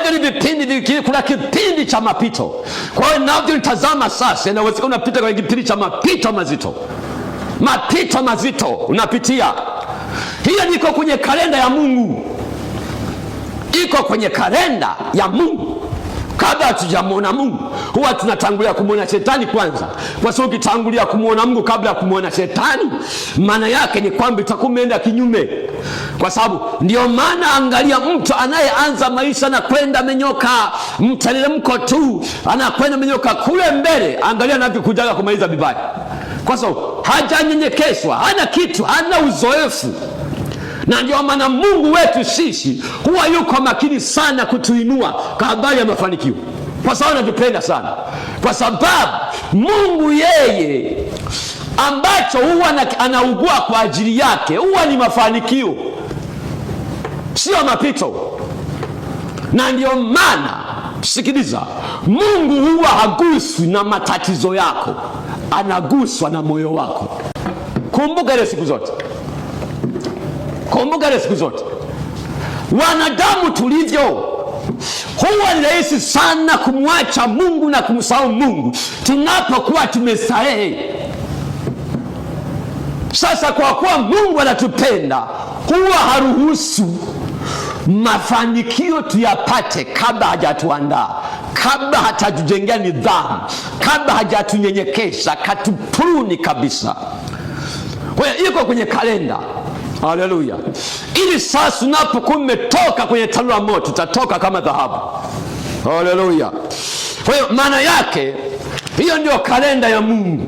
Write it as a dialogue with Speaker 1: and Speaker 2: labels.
Speaker 1: Kwa hiyo vipindi, kuna kipindi cha mapito. Kwa hiyo ninavyotazama sasa, inawezekana unapita kwenye kipindi cha mapito mazito. Mapito mazito unapitia. Hiyo niko kwenye kalenda ya Mungu. Iko kwenye kalenda ya Mungu. Kabla hatujamuona Mungu, huwa tunatangulia kumuona shetani kwanza. Kwa sababu ukitangulia kumuona Mungu kabla ya kumuona shetani, maana yake ni kwamba utakuwa umeenda kinyume. Kwa sababu ndio maana angalia, mtu anayeanza maisha na kwenda menyoka, mteremko tu, anakwenda menyoka kule mbele, angalia anavyokuja kumaliza vibaya. Kwa sababu hajanyenyekeshwa, hana kitu, hana uzoefu. Na ndio maana Mungu wetu sisi huwa yuko makini sana kutuinua kwa habari ya mafanikio. Kwa sababu anatupenda sana. Kwa sababu Mungu yeye ambacho huwa anaugua kwa ajili yake huwa ni mafanikio, sio mapito. Na ndio maana sikiliza, Mungu huwa haguswi na matatizo yako, anaguswa na moyo wako. Kumbuka ile siku zote. Kumbuka siku zote, wanadamu tulivyo, huwa ni rahisi sana kumwacha Mungu na kumsahau Mungu tunapokuwa tumestarehe. Sasa kwa kuwa Mungu anatupenda, huwa haruhusu mafanikio tuyapate kabla hajatuandaa, kabla hatajengea nidhamu, kabla hajatunyenyekesha, katupuni kabisa. Kwa hiyo iko kwenye kalenda. Haleluya. Ili sasa unapokuwa umetoka kwenye tanuru la moto, utatoka kama dhahabu. Haleluya. Kwa hiyo maana yake hiyo ndio kalenda ya Mungu.